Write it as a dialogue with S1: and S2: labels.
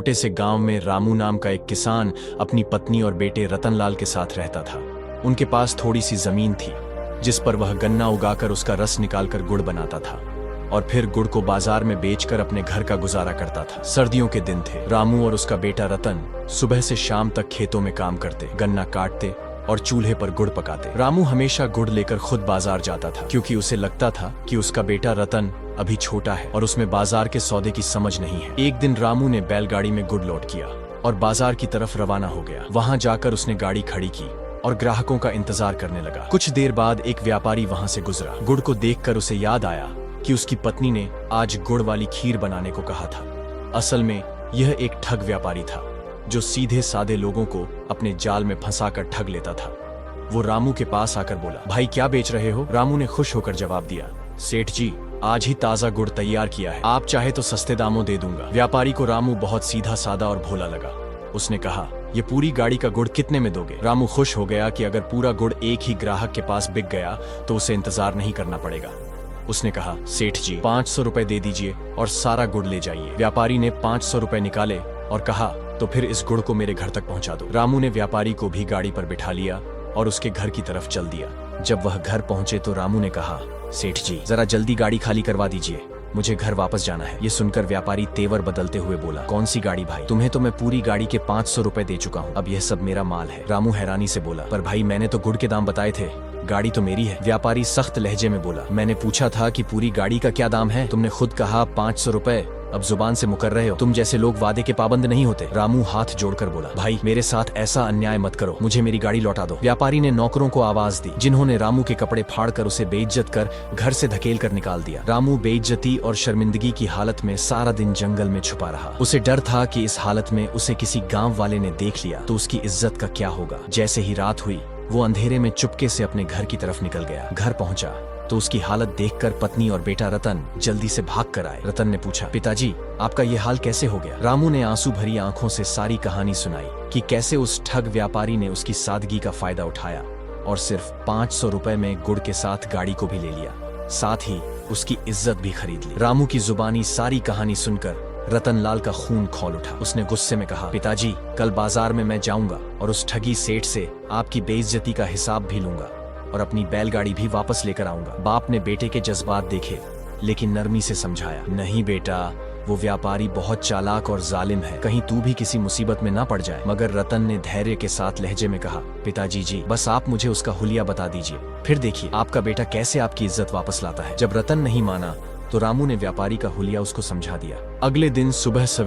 S1: छोटे से गांव में रामू नाम का एक किसान अपनी पत्नी और बेटे रतनलाल के साथ रहता था। उनके पास थोड़ी सी जमीन थी जिस पर वह गन्ना उगाकर उसका रस निकालकर गुड़ बनाता था और फिर गुड़ को बाजार में बेचकर अपने घर का गुजारा करता था। सर्दियों के दिन थे। रामू और उसका बेटा रतन सुबह से शाम तक खेतों में काम करते, गन्ना काटते और चूल्हे पर गुड़ पकाते। रामू हमेशा गुड़ लेकर खुद बाजार जाता था क्योंकि उसे लगता था कि उसका बेटा रतन अभी छोटा है और उसमें बाजार के सौदे की समझ नहीं है। एक दिन रामू ने बैलगाड़ी में गुड़ लोड किया और बाजार की तरफ रवाना हो गया। वहां जाकर उसने गाड़ी खड़ी की और ग्राहकों का इंतजार करने लगा। कुछ देर बाद एक व्यापारी वहां से गुजरा। गुड़ को देखकर उसे याद आया कि उसकी पत्नी ने आज गुड़ वाली खीर बनाने को कहा था। असल में यह एक ठग व्यापारी था जो सीधे सादे लोगों को अपने जाल में फंसाकर ठग लेता था। वो रामू के पास आकर बोला, भाई क्या बेच रहे हो? रामू ने खुश होकर जवाब दिया, सेठ जी आज ही ताजा गुड़ तैयार किया है, आप चाहे तो सस्ते दामों दे दूंगा। व्यापारी को रामू बहुत सीधा सादा और भोला लगा। उसने कहा, ये पूरी गाड़ी का गुड़ कितने में दोगे? रामू खुश हो गया कि अगर पूरा गुड़ एक ही ग्राहक के पास बिक गया तो उसे इंतजार नहीं करना पड़ेगा। उसने कहा, सेठ जी 500 रुपए दे दीजिए और सारा गुड़ ले जाइए। व्यापारी ने 500 रुपए निकाले और कहा, तो फिर इस गुड़ को मेरे घर तक पहुंचा दो। रामू ने व्यापारी को भी गाड़ी पर बिठा लिया और उसके घर की तरफ चल दिया। जब वह घर पहुंचे तो रामू ने कहा, सेठ जी जरा जल्दी गाड़ी खाली करवा दीजिए, मुझे घर वापस जाना है। ये सुनकर व्यापारी तेवर बदलते हुए बोला, कौन सी गाड़ी भाई? तुम्हें तो मैं पूरी गाड़ी के 500 रुपए दे चुका हूँ, अब यह सब मेरा माल है। रामू हैरानी से बोला, पर भाई मैंने तो गुड़ के दाम बताए थे, गाड़ी तो मेरी है। व्यापारी सख्त लहजे में बोला, मैंने पूछा था कि पूरी गाड़ी का क्या दाम है, तुमने खुद कहा 500 रुपए, अब जुबान से मुकर रहे हो। तुम जैसे लोग वादे के पाबंद नहीं होते। रामू हाथ जोड़कर बोला, भाई मेरे साथ ऐसा अन्याय मत करो, मुझे मेरी गाड़ी लौटा दो। व्यापारी ने नौकरों को आवाज दी जिन्होंने रामू के कपड़े फाड़कर उसे बेइज्जत कर घर से धकेल कर निकाल दिया। रामू बेइज्जती और शर्मिंदगी की हालत में सारा दिन जंगल में छुपा रहा। उसे डर था कि इस हालत में उसे किसी गाँव वाले ने देख लिया तो उसकी इज्जत का क्या होगा। जैसे ही रात हुई वो अंधेरे में चुपके से अपने घर की तरफ निकल गया। घर पहुंचा तो उसकी हालत देखकर पत्नी और बेटा रतन जल्दी से भाग कर आए। रतन ने पूछा, पिताजी आपका ये हाल कैसे हो गया? रामू ने आंसू भरी आंखों से सारी कहानी सुनाई कि कैसे उस ठग व्यापारी ने उसकी सादगी का फायदा उठाया और सिर्फ 500 रुपए में गुड़ के साथ गाड़ी को भी ले लिया, साथ ही उसकी इज्जत भी खरीद ली। रामू की जुबानी सारी कहानी सुनकर रतनलाल का खून खौल उठा। उसने गुस्से में कहा, पिताजी कल बाजार में मैं जाऊंगा और उस ठगी सेठ से आपकी बेइज्जती का हिसाब भी लूंगा और अपनी बैलगाड़ी भी वापस लेकर आऊंगा। बाप ने बेटे के जज्बात देखे लेकिन नरमी से समझाया, नहीं बेटा, वो व्यापारी बहुत चालाक और जालिम है, कहीं तू भी किसी मुसीबत में ना पड़ जाए। मगर रतन ने धैर्य के साथ लहजे में कहा, पिताजी जी बस आप मुझे उसका हुलिया बता दीजिए, फिर देखिए आपका बेटा कैसे आपकी इज्जत वापस लाता है। जब रतन नहीं माना तो रामू ने व्यापारी का हुलिया उसको समझा दिया। अगले दिन सुबह सवेरे